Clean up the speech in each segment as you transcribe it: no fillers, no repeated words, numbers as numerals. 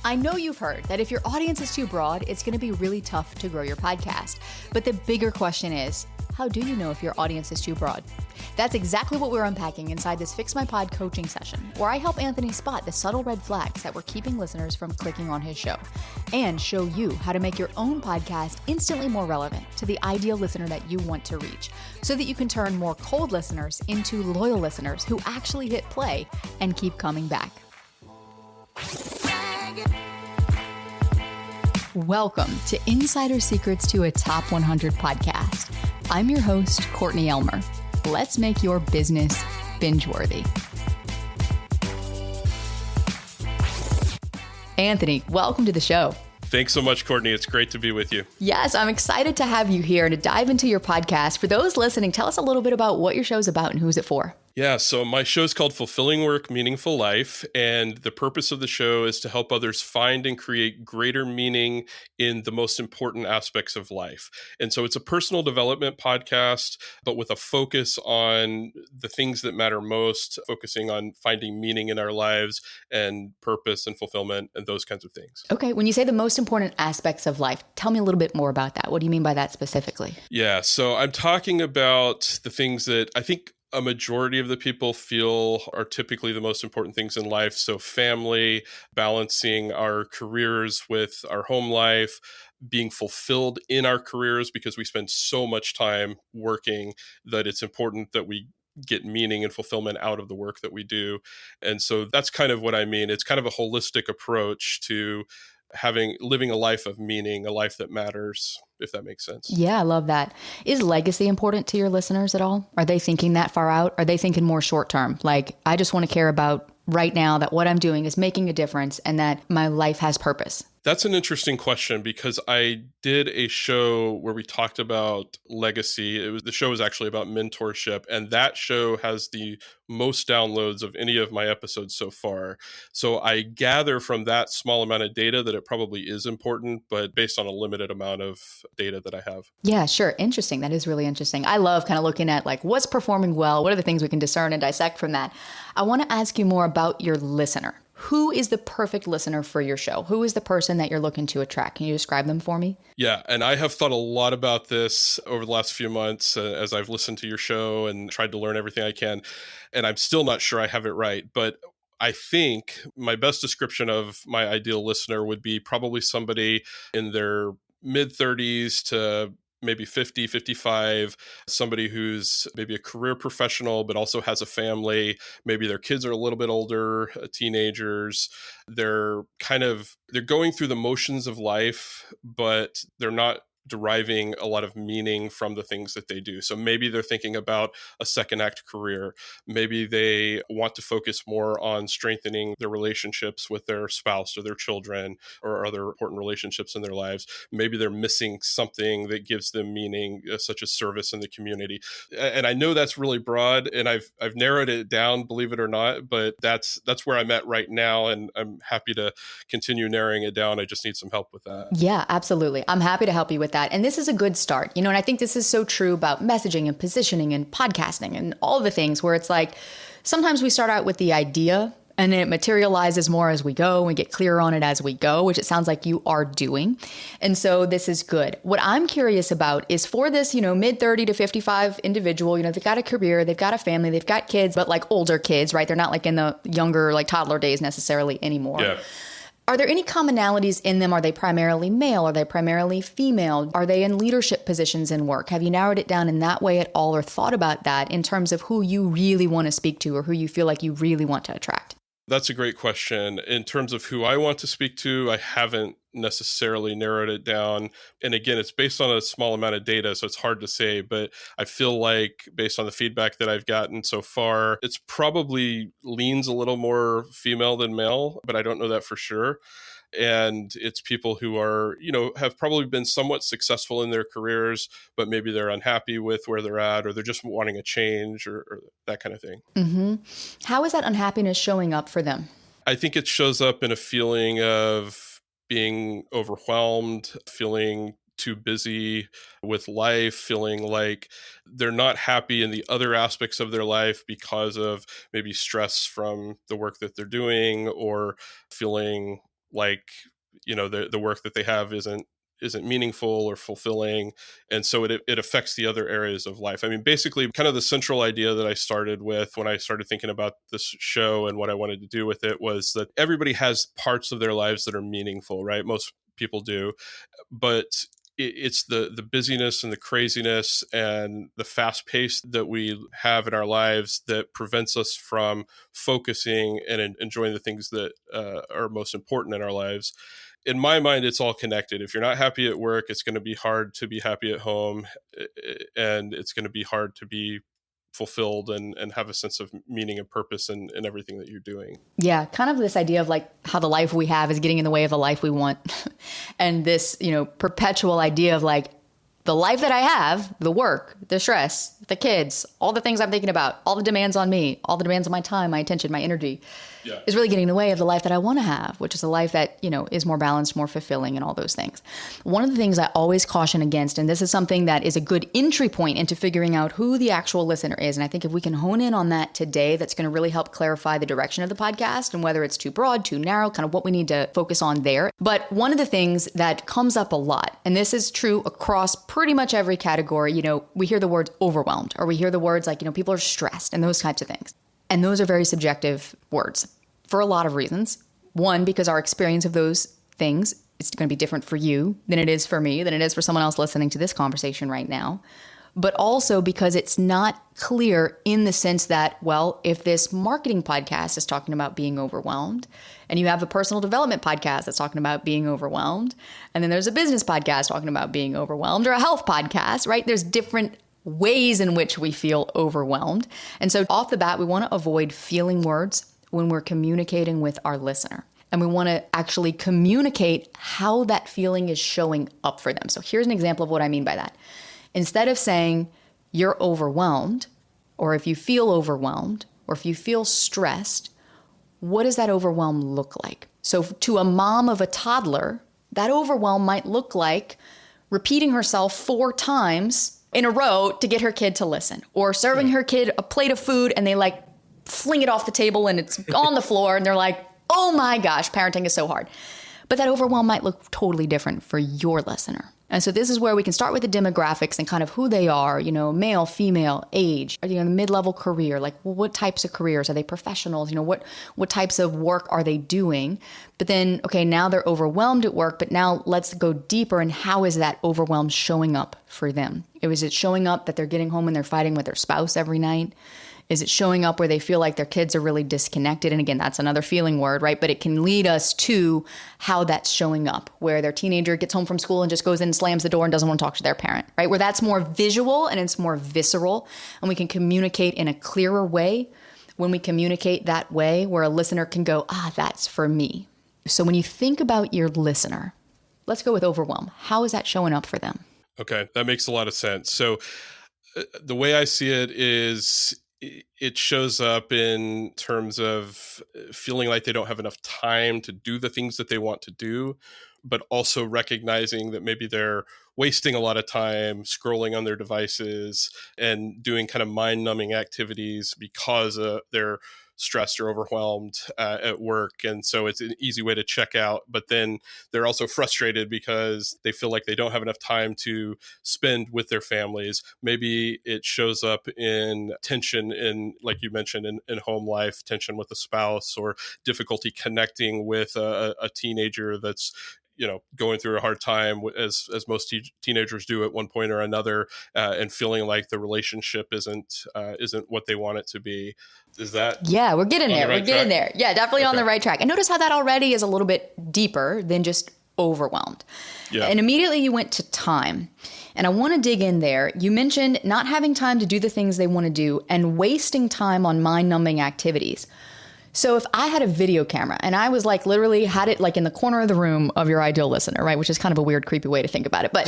I know you've heard that if your audience is too broad, it's going to be really tough to grow your podcast. But the bigger question is, how do you know if your audience is too broad? That's exactly what we're unpacking inside this Fix My Pod coaching session, where I help Anthony spot the subtle red flags that were keeping listeners from clicking on his show, and show you how to make your own podcast instantly more relevant to the ideal listener that you want to reach, so that you can turn more cold listeners into loyal listeners who actually hit play and keep coming back. Welcome to Insider Secrets to a Top 100 podcast. I'm your host, Courtney Elmer. Let's make your business binge-worthy. Anthony, welcome to the show. Thanks so much, Courtney. It's great to be with you. Yes, I'm excited to have you here to dive into your podcast. For those listening, tell us a little bit about what your show's about and who's it for. Yeah, so my show's called Fulfilling Work, Meaningful Life, and the purpose of the show is to help others find and create greater meaning in the most important aspects of life. And so it's a personal development podcast, but with a focus on the things that matter most, focusing on finding meaning in our lives and purpose and fulfillment and those kinds of things. Okay, when you say the most important aspects of life, tell me a little bit more about that. What do you mean by that specifically? Yeah, so I'm talking about the things that I think a majority of the people feel are typically the most important things in life. So family, balancing our careers with our home life, being fulfilled in our careers because we spend so much time working that it's important that we get meaning and fulfillment out of the work that we do. And so that's kind of what I mean. It's kind of a holistic approach to living a life of meaning, a life that matters, if that makes sense. Yeah, I love that. Is legacy important to your listeners at all? Are they thinking that far out? Are they thinking more short term? Like, I just want to care about right now that what I'm doing is making a difference and that my life has purpose? That's an interesting question because I did a show where we talked about legacy. The show was actually about mentorship, and that show has the most downloads of any of my episodes so far. So I gather from that small amount of data that it probably is important, but based on a limited amount of data that I have. Yeah, sure. Interesting. That is really interesting. I love kind of looking at like what's performing well, what are the things we can discern and dissect from that. I want to ask you more about your listener. Who is the perfect listener for your show? Who is the person that you're looking to attract? Can you describe them for me? Yeah, and I have thought a lot about this over the last few months as I've listened to your show and tried to learn everything I can. And I'm still not sure I have it right, but I think my best description of my ideal listener would be probably somebody in their mid 30s to maybe 50, 55, somebody who's maybe a career professional, but also has a family. Maybe their kids are a little bit older, teenagers. They're going through the motions of life, but they're not deriving a lot of meaning from the things that they do. So maybe they're thinking about a second act career. Maybe they want to focus more on strengthening their relationships with their spouse or their children or other important relationships in their lives. Maybe they're missing something that gives them meaning, such as service in the community. And I know that's really broad, and I've narrowed it down, believe it or not, but that's where I'm at right now, and I'm happy to continue narrowing it down. I just need some help with that. Yeah, absolutely. I'm happy to help you with that. And this is a good start, and I think this is so true about messaging and positioning and podcasting and all the things where it's like, sometimes we start out with the idea and it materializes more as we go and we get clearer on it as we go, which it sounds like you are doing. And so this is good. What I'm curious about is for this, mid 30 to 55 individual, they've got a career, they've got a family, they've got kids, but like older kids, right? They're not like in the younger, like toddler days necessarily anymore. Yeah. Are there any commonalities in them? Are they primarily male? Are they primarily female? Are they in leadership positions in work? Have you narrowed it down in that way at all or thought about that in terms of who you really want to speak to or who you feel like you really want to attract? That's a great question. In terms of who I want to speak to, I haven't necessarily narrowed it down. And again, it's based on a small amount of data, so it's hard to say, but I feel like based on the feedback that I've gotten so far, it's probably leans a little more female than male, but I don't know that for sure. And it's people who are, have probably been somewhat successful in their careers, but maybe they're unhappy with where they're at, or they're just wanting a change or that kind of thing. Mm-hmm. How is that unhappiness showing up for them? I think it shows up in a feeling of being overwhelmed, feeling too busy with life, feeling like they're not happy in the other aspects of their life because of maybe stress from the work that they're doing, or feeling like, the work that they have isn't meaningful or fulfilling. And so it affects the other areas of life. I mean, basically kind of the central idea that I started with when I started thinking about this show and what I wanted to do with it was that everybody has parts of their lives that are meaningful, right? Most people do, but it's the busyness and the craziness and the fast pace that we have in our lives that prevents us from focusing and enjoying the things that are most important in our lives. In my mind, it's all connected. If you're not happy at work, it's going to be hard to be happy at home, and it's going to be hard to be fulfilled and have a sense of meaning and purpose in everything that you're doing. Yeah, kind of this idea of like how the life we have is getting in the way of the life we want. And this, perpetual idea of like the life that I have, the work, the stress, the kids, all the things I'm thinking about, all the demands on me, all the demands on my time, my attention, my energy, is really getting in the way of the life that I want to have, which is a life that, is more balanced, more fulfilling, and all those things. One of the things I always caution against, and this is something that is a good entry point into figuring out who the actual listener is. And I think if we can hone in on that today, that's going to really help clarify the direction of the podcast and whether it's too broad, too narrow, kind of what we need to focus on there. But one of the things that comes up a lot, and this is true across pretty much every category, we hear the words overwhelmed, or we hear the words like, people are stressed and those types of things. And those are very subjective words for a lot of reasons. One, because our experience of those things is going to be different for you than it is for me, than it is for someone else listening to this conversation right now. But also because it's not clear in the sense that, well, if this marketing podcast is talking about being overwhelmed, and you have a personal development podcast that's talking about being overwhelmed, and then there's a business podcast talking about being overwhelmed, or a health podcast, right? There's different ways in which we feel overwhelmed. And so off the bat, we want to avoid feeling words when we're communicating with our listener. And we want to actually communicate how that feeling is showing up for them. So here's an example of what I mean by that. Instead of saying you're overwhelmed, or if you feel overwhelmed, or if you feel stressed, what does that overwhelm look like? So to a mom of a toddler, that overwhelm might look like repeating herself 4 times in a row to get her kid to listen, or serving her kid a plate of food and they like fling it off the table and it's on the floor and they're like, oh my gosh, parenting is so hard. But that overwhelm might look totally different for your listener. And so this is where we can start with the demographics and kind of who they are, male, female, age, mid-level career, like what types of careers, are they professionals? What types of work are they doing? But then, okay, now they're overwhelmed at work, but now let's go deeper and how is that overwhelm showing up for them? Is it showing up that they're getting home and they're fighting with their spouse every night? Is it showing up where they feel like their kids are really disconnected? And again, that's another feeling word, right? But it can lead us to how that's showing up, where their teenager gets home from school and just goes in and slams the door and doesn't want to talk to their parent, right? Where that's more visual and it's more visceral, and we can communicate in a clearer way when we communicate that way, where a listener can go, that's for me. So when you think about your listener, let's go with overwhelm. How is that showing up for them? Okay, that makes a lot of sense. So the way I see it is it shows up in terms of feeling like they don't have enough time to do the things that they want to do, but also recognizing that maybe they're wasting a lot of time scrolling on their devices and doing kind of mind-numbing activities because they're stressed or overwhelmed at work. And so it's an easy way to check out. But then they're also frustrated because they feel like they don't have enough time to spend with their families. Maybe it shows up in tension in, like you mentioned, in home life, tension with a spouse, or difficulty connecting with a teenager that's going through a hard time, as most teenagers do at one point or another, and feeling like the relationship isn't what they want it to be. Is that? Yeah, we're getting there. We're getting there. Yeah, definitely on the right track. And notice how that already is a little bit deeper than just overwhelmed. Yeah. And immediately you went to time. And I want to dig in there. You mentioned not having time to do the things they want to do and wasting time on mind-numbing activities. So if I had a video camera and I was like literally had it like in the corner of the room of your ideal listener, right? Which is kind of a weird, creepy way to think about it. But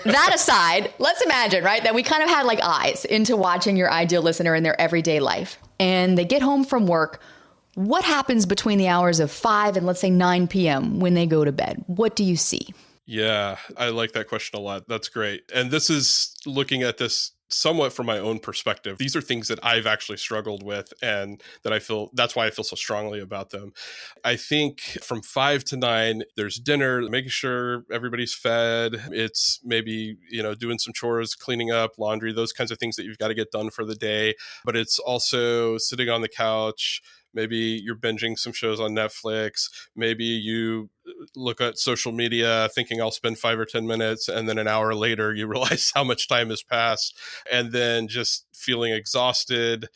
that aside, let's imagine, right, that we kind of had like eyes into watching your ideal listener in their everyday life. And they get home from work. What happens between the hours of 5 and let's say 9 p.m. when they go to bed? What do you see? Yeah, I like that question a lot. That's great. And this is looking at this somewhat from my own perspective. These are things that I've actually struggled with, and that I feel, that's why I feel so strongly about them. I think from 5 to 9, there's dinner, making sure everybody's fed. It's maybe, doing some chores, cleaning up, laundry, those kinds of things that you've got to get done for the day. But it's also sitting on the couch. Maybe you're binging some shows on Netflix. Maybe you look at social media thinking I'll spend 5 or 10 minutes. And then an hour later, you realize how much time has passed. And then just feeling exhausted.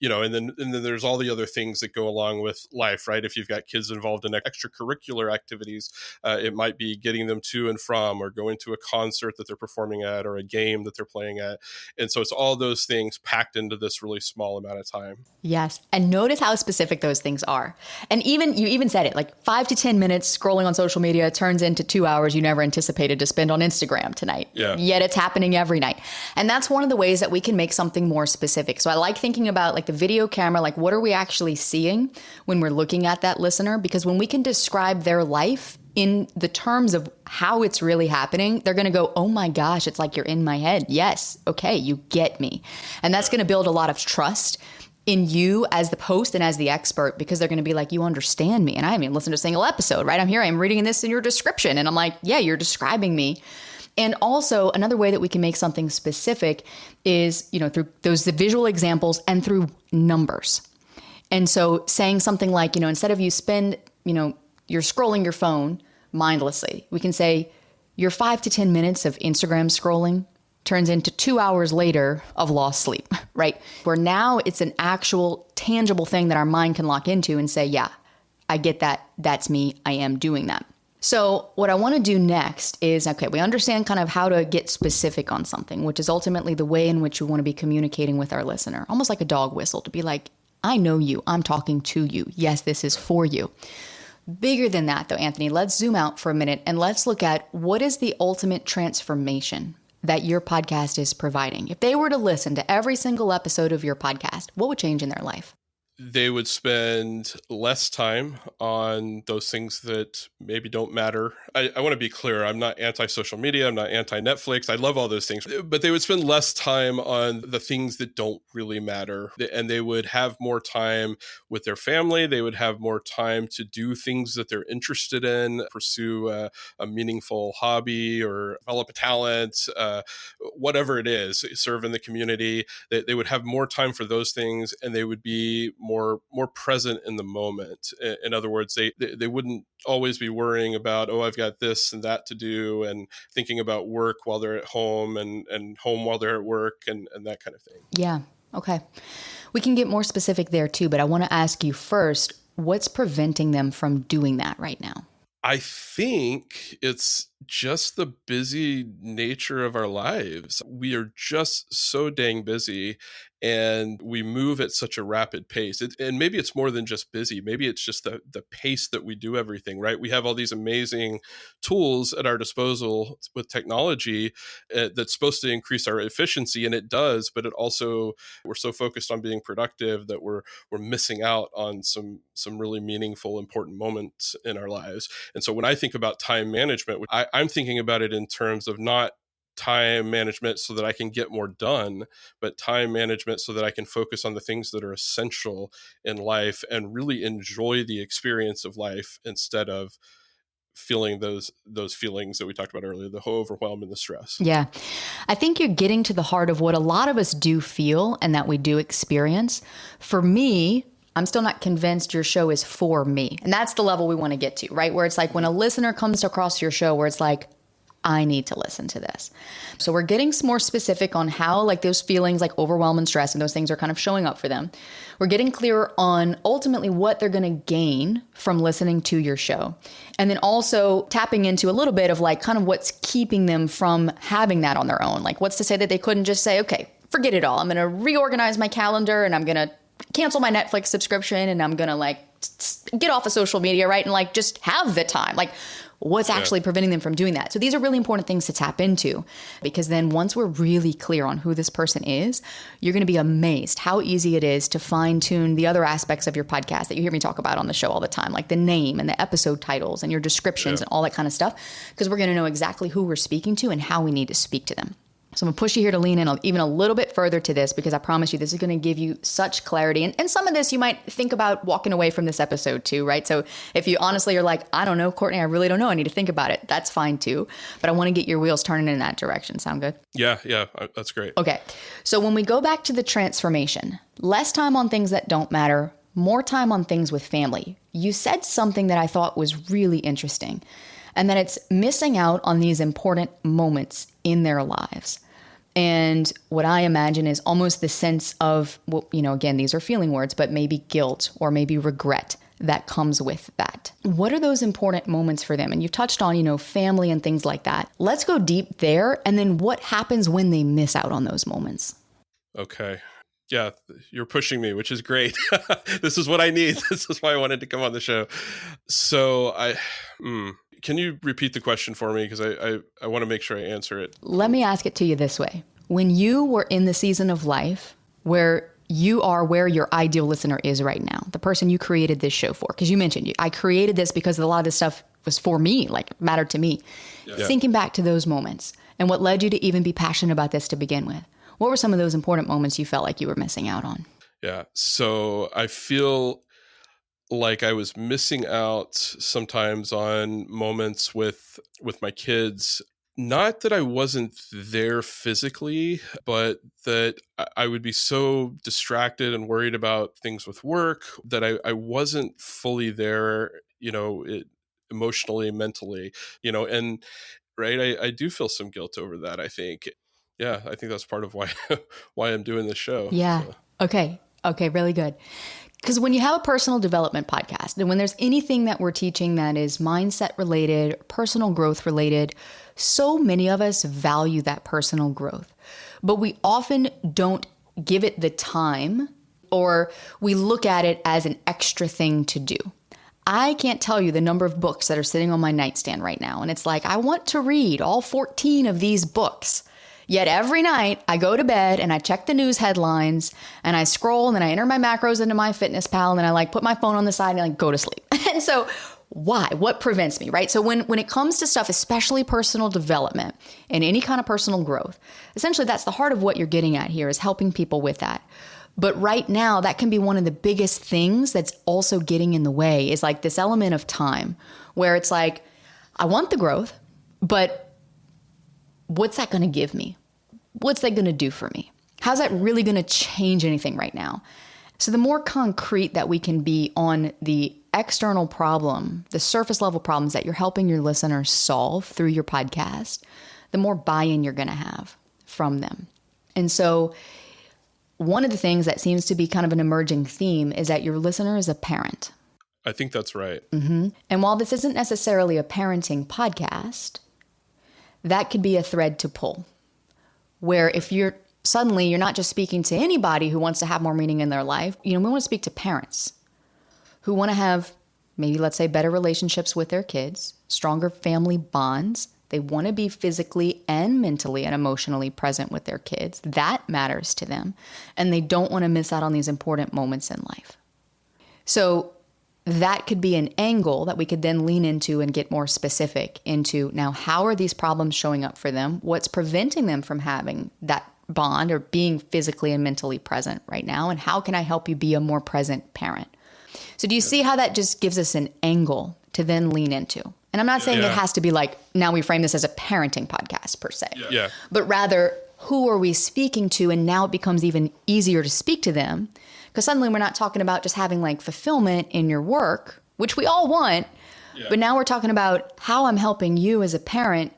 And then there's all the other things that go along with life, right? If you've got kids involved in extracurricular activities, it might be getting them to and from, or going to a concert that they're performing at, or a game that they're playing at. And so it's all those things packed into this really small amount of time. Yes. And notice how specific those things are. And you even said it, like 5 to 10 minutes scrolling on social media turns into 2 hours you never anticipated to spend on Instagram tonight. Yeah. Yet it's happening every night. And that's one of the ways that we can make something more specific. So I like thinking about like the video camera, like what are we actually seeing when we're looking at that listener? Because when we can describe their life in the terms of how it's really happening, they're going to go, oh my gosh, it's like you're in my head. Yes. Okay. You get me. And that's going to build a lot of trust in you as the host and as the expert, because they're going to be like, you understand me. And I haven't even listened to a single episode, right? I'm reading this in your description. And I'm like, yeah, you're describing me. And also another way that we can make something specific is, through the visual examples and through numbers. And so saying something like, instead of you spend, you're scrolling your phone mindlessly, we can say your 5 to 10 minutes of Instagram scrolling turns into 2 hours later of lost sleep, right? Where now it's an actual tangible thing that our mind can lock into and say, yeah, I get that. That's me. I am doing that. So what I want to do next is, okay, we understand kind of how to get specific on something, which is ultimately the way in which we want to be communicating with our listener, almost like a dog whistle, to be like, I know you, I'm talking to you. Yes, this is for you. Bigger than that though, Anthony, let's zoom out for a minute and let's look at what is the ultimate transformation that your podcast is providing. If they were to listen to every single episode of your podcast, what would change in their life? They would spend less time on those things that maybe don't matter. I want to be clear. I'm not anti-social media. I'm not anti-Netflix. I love all those things. But they would spend less time on the things that don't really matter. And they would have more time with their family. They would have more time to do things that they're interested in, pursue a meaningful hobby or develop a talent, whatever it is, serve in the community. They would have more time for those things, and they would be more present in the moment. In other words, they wouldn't always be worrying about, oh, I've got this and that to do, and thinking about work while they're at home and home while they're at work and that kind of thing. Yeah. Okay. We can get more specific there too, but I want to ask you first, what's preventing them from doing that right now? I think it's just the busy nature of our lives. We are just so dang busy, and we move at such a rapid pace. And maybe it's more than just busy. Maybe it's just the pace that we do everything, right? We have all these amazing tools at our disposal with technology that's supposed to increase our efficiency, and it does, but it also, we're so focused on being productive that we're missing out on some really meaningful, important moments in our lives. And so when I think about time management, I'm thinking about it in terms of not time management so that I can get more done, but time management so that I can focus on the things that are essential in life and really enjoy the experience of life instead of feeling those feelings that we talked about earlier, the overwhelm and the stress. Yeah. I think you're getting to the heart of what a lot of us do feel and that we do experience. For me, I'm still not convinced your show is for me. And that's the level we want to get to, right? Where it's like when a listener comes across your show where it's like, I need to listen to this. So we're getting more specific on how like those feelings like overwhelm and stress and those things are kind of showing up for them. We're getting clearer on ultimately what they're going to gain from listening to your show. And then also tapping into a little bit of like kind of what's keeping them from having that on their own. Like what's to say that they couldn't just say, okay, forget it all. I'm going to reorganize my calendar and I'm going to cancel my Netflix subscription and I'm going to like get off of social media, right? And like just have the time. Like what's actually preventing them from doing that? So these are really important things to tap into, because then once we're really clear on who this person is, you're going to be amazed how easy it is to fine tune the other aspects of your podcast that you hear me talk about on the show all the time, like the name and the episode titles and your descriptions and all that kind of stuff, because we're going to know exactly who we're speaking to and how we need to speak to them. So I'm gonna push you here to lean in even a little bit further to this, because I promise you this is gonna give you such clarity. And some of this you might think about walking away from this episode too, right? So if you honestly are like, I don't know, Courtney, I really don't know, I need to think about it, that's fine too. But I wanna get your wheels turning in that direction. Sound good? Yeah, that's great. Okay, so when we go back to the transformation, less time on things that don't matter, more time on things with family. You said something that I thought was really interesting, and that it's missing out on these important moments in their lives. And what I imagine is almost the sense of, well, again, these are feeling words, but maybe guilt or maybe regret that comes with that. What are those important moments for them? And you touched on, family and things like that. Let's go deep there. And then what happens when they miss out on those moments? Okay. Yeah, you're pushing me, which is great. This is what I need. This is why I wanted to come on the show. So can you repeat the question for me? Because I want to make sure I answer it. Let me ask it to you this way. When you were in the season of life where you are where your ideal listener is right now, the person you created this show for, because you mentioned I created this because a lot of this stuff was for me, like mattered to me. Yeah. Thinking back to those moments and what led you to even be passionate about this to begin with. What were some of those important moments you felt like you were missing out on? Yeah. So I feel like I was missing out sometimes on moments with my kids. Not that I wasn't there physically, but that I would be so distracted and worried about things with work that I wasn't fully there, emotionally, mentally, and right. I do feel some guilt over that, I think. Yeah, I think that's part of why I'm doing this show. Yeah. So. Okay. Really good. Because when you have a personal development podcast, and when there's anything that we're teaching that is mindset related, personal growth related, so many of us value that personal growth, but we often don't give it the time, or we look at it as an extra thing to do. I can't tell you the number of books that are sitting on my nightstand right now. And it's like, I want to read all 14 of these books. Yet every night I go to bed and I check the news headlines and I scroll and then I enter my macros into MyFitnessPal and then I put my phone on the side and go to sleep. And so why? What prevents me, right? So when it comes to stuff, especially personal development and any kind of personal growth, essentially that's the heart of what you're getting at here, is helping people with that. But right now, that can be one of the biggest things that's also getting in the way, is this element of time where it's I want the growth, but what's that going to give me? What's that going to do for me? How's that really going to change anything right now? So the more concrete that we can be on the external problem, the surface level problems that you're helping your listeners solve through your podcast, the more buy-in you're going to have from them. And so one of the things that seems to be kind of an emerging theme is that your listener is a parent. I think that's right. Mm-hmm. And while this isn't necessarily a parenting podcast, that could be a thread to pull, where if you're not just speaking to anybody who wants to have more meaning in their life. We want to speak to parents who want to have maybe, let's say, better relationships with their kids, stronger family bonds. They want to be physically and mentally and emotionally present with their kids. That matters to them. And they don't want to miss out on these important moments in life. So that could be an angle that we could then lean into and get more specific into. Now, how are these problems showing up for them? What's preventing them from having that bond or being physically and mentally present right now? And how can I help you be a more present parent? So do you see how that just gives us an angle to then lean into? And I'm not saying it has to be now we frame this as a parenting podcast per se. Yeah. But rather, who are we speaking to? And now it becomes even easier to speak to them, because suddenly we're not talking about just having fulfillment in your work, which we all want. Yeah. But now we're talking about how I'm helping you as a parent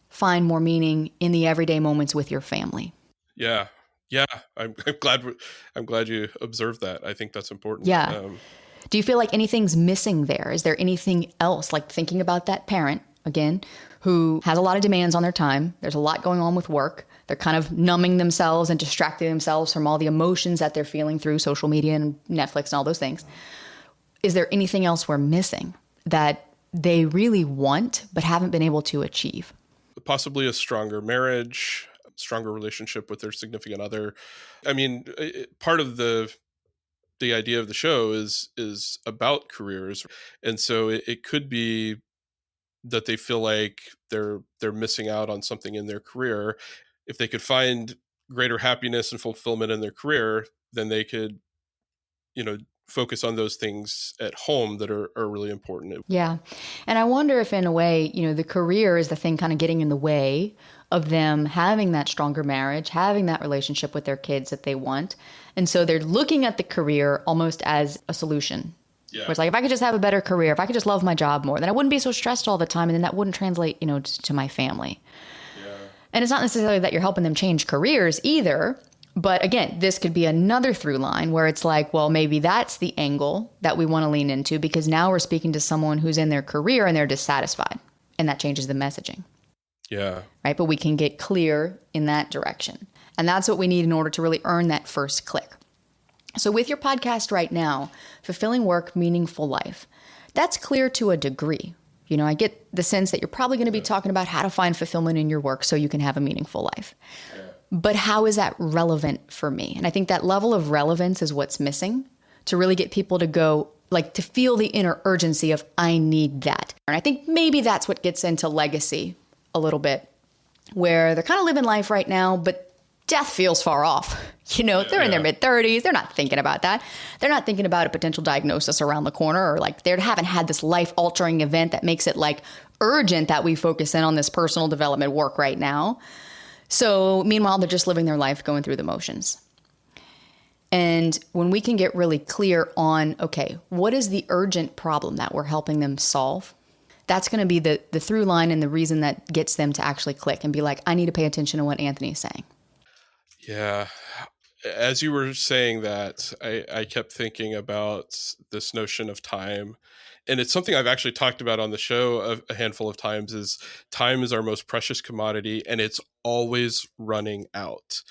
find more meaning in the everyday moments with your family. Yeah. I'm glad you observed that. I think that's important. Yeah. Do you feel like anything's missing there? Is there anything else, thinking about that parent, again, who has a lot of demands on their time? There's a lot going on with work. They're kind of numbing themselves and distracting themselves from all the emotions that they're feeling through social media and Netflix and all those things. Is there anything else we're missing that they really want but haven't been able to achieve? Possibly a stronger marriage, stronger relationship with their significant other. I mean, part of the idea of the show is about careers. And so it could be that they feel like they're missing out on something in their career. if they could find greater happiness and fulfillment in their career, then they could, focus on those things at home that are really important. Yeah. And I wonder if in a way, the career is the thing kind of getting in the way of them having that stronger marriage, having that relationship with their kids that they want. And so they're looking at the career almost as a solution. Yeah. Where it's like, if I could just have a better career, if I could just love my job more, then I wouldn't be so stressed all the time. And then that wouldn't translate, to my family. Yeah. And it's not necessarily that you're helping them change careers either. But again, this could be another through line where it's like, well, maybe that's the angle that we want to lean into, because now we're speaking to someone who's in their career and they're dissatisfied, and that changes the messaging. Yeah. Right. But we can get clear in that direction. And that's what we need in order to really earn that first click. So with your podcast right now, Fulfilling Work, Meaningful Life, that's clear to a degree. I get the sense that you're probably going to be talking about how to find fulfillment in your work so you can have a meaningful life. Yeah. But how is that relevant for me? And I think that level of relevance is what's missing to really get people to go, to feel the inner urgency of, I need that. And I think maybe that's what gets into legacy a little bit, where they're kind of living life right now, but death feels far off. They're in their mid-30s. They're not thinking about that. They're not thinking about a potential diagnosis around the corner, or they haven't had this life-altering event that makes it urgent that we focus in on this personal development work right now. So meanwhile, they're just living their life, going through the motions. And when we can get really clear on, okay, what is the urgent problem that we're helping them solve? That's going to be the through line and the reason that gets them to actually click and be like, I need to pay attention to what Anthony's saying. Yeah. As you were saying that, I kept thinking about this notion of time. And it's something I've actually talked about on the show a handful of times, is time is our most precious commodity, and it's always running out.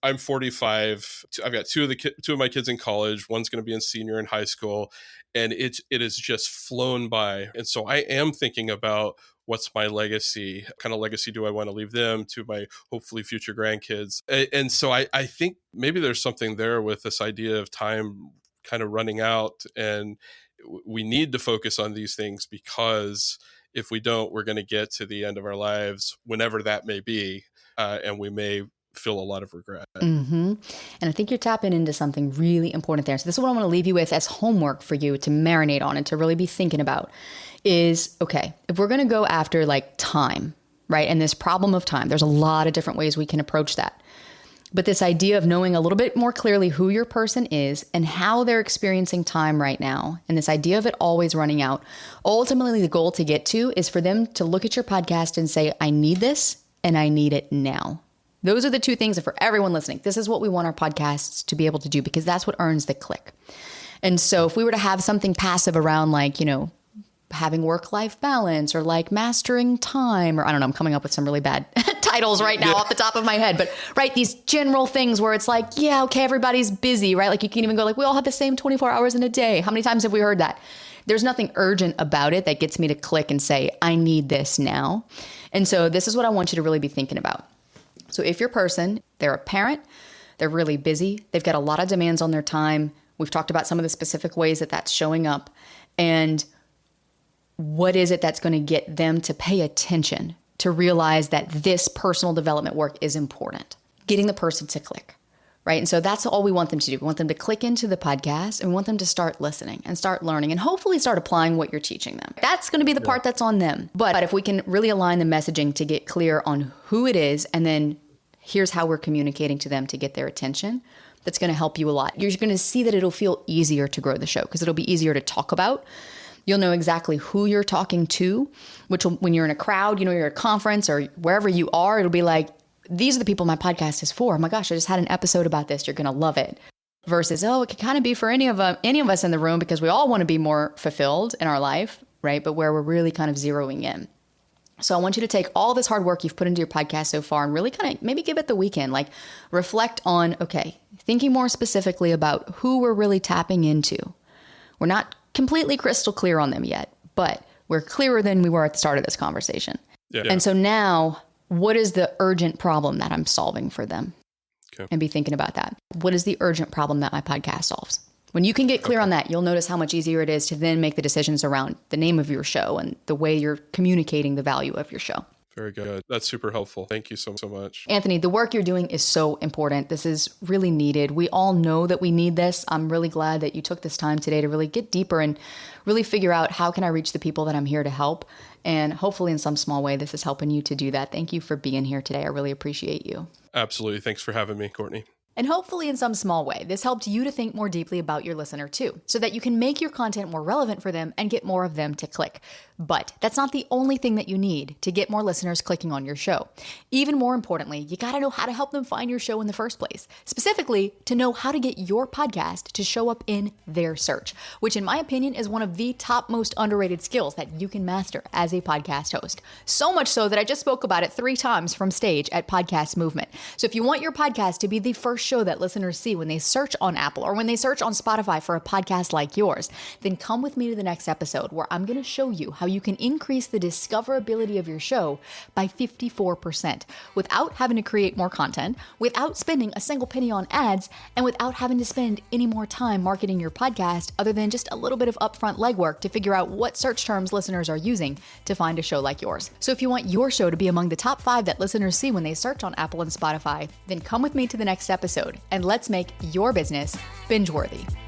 I'm 45. I've got two of my kids in college. One's going to be in senior in high school, and it has just flown by. And so I am thinking about, what's my legacy? What kind of legacy do I want to leave them, to my hopefully future grandkids? And so I think maybe there's something there with this idea of time kind of running out, and we need to focus on these things, because if we don't, we're going to get to the end of our lives, whenever that may be, and we may feel a lot of regret. Mm-hmm. And I think you're tapping into something really important there. So this is what I want to leave you with as homework for you to marinate on and to really be thinking about is, okay, if we're going to go after time, right? And this problem of time, there's a lot of different ways we can approach that. But this idea of knowing a little bit more clearly who your person is and how they're experiencing time right now, and this idea of it always running out, ultimately the goal to get to is for them to look at your podcast and say, I need this and I need it now. Those are the two things that for everyone listening, this is what we want our podcasts to be able to do, because that's what earns the click. And so if we were to have something passive around having work-life balance or mastering time, or I don't know, I'm coming up with some really bad titles right now off the top of my head, but right, these general things where it's okay, everybody's busy, right? You can even go we all have the same 24 hours in a day. How many times have we heard that? There's nothing urgent about it that gets me to click and say, I need this now. And so this is what I want you to really be thinking about. So if your person, they're a parent, they're really busy, they've got a lot of demands on their time. We've talked about some of the specific ways that that's showing up. And what is it that's going to get them to pay attention, to realize that this personal development work is important? Getting the person to click, right? And so that's all we want them to do. We want them to click into the podcast, and we want them to start listening and start learning and hopefully start applying what you're teaching them. That's going to be the part that's on them. But if we can really align the messaging to get clear on who it is, and then here's how we're communicating to them to get their attention, that's going to help you a lot. You're going to see that it'll feel easier to grow the show, because it'll be easier to talk about. You'll know exactly who you're talking to, which will, when you're in a crowd, you're at a conference or wherever you are, it'll be these are the people my podcast is for. Oh my gosh, I just had an episode about this. You're going to love it. Versus, it could kind of be for any of us in the room, because we all want to be more fulfilled in our life, right? But where we're really kind of zeroing in. So I want you to take all this hard work you've put into your podcast so far and really kind of maybe give it the weekend, reflect on, okay, thinking more specifically about who we're really tapping into. We're not completely crystal clear on them yet, but we're clearer than we were at the start of this conversation. Yeah. And so now, what is the urgent problem that I'm solving for them? Okay. And be thinking about that. What is the urgent problem that my podcast solves? When you can get clear on that, you'll notice how much easier it is to then make the decisions around the name of your show and the way you're communicating the value of your show. Very good. That's super helpful. Thank you so much. Anthony, the work you're doing is so important. This is really needed. We all know that we need this. I'm really glad that you took this time today to really get deeper and really figure out how can I reach the people that I'm here to help. And hopefully in some small way, this is helping you to do that. Thank you for being here today. I really appreciate you. Absolutely. Thanks for having me, Courtney. And hopefully in some small way, this helped you to think more deeply about your listener too, so that you can make your content more relevant for them and get more of them to click. But that's not the only thing that you need to get more listeners clicking on your show. Even more importantly, you gotta know how to help them find your show in the first place. Specifically, to know how to get your podcast to show up in their search, which in my opinion is one of the top most underrated skills that you can master as a podcast host. So much so that I just spoke about it 3 times from stage at Podcast Movement. So if you want your podcast to be the first show that listeners see when they search on Apple or when they search on Spotify for a podcast like yours, then come with me to the next episode where I'm going to show you how you can increase the discoverability of your show by 54% without having to create more content, without spending a single penny on ads, and without having to spend any more time marketing your podcast other than just a little bit of upfront legwork to figure out what search terms listeners are using to find a show like yours. So if you want your show to be among the top 5 that listeners see when they search on Apple and Spotify, then come with me to the next episode and let's make your business binge-worthy.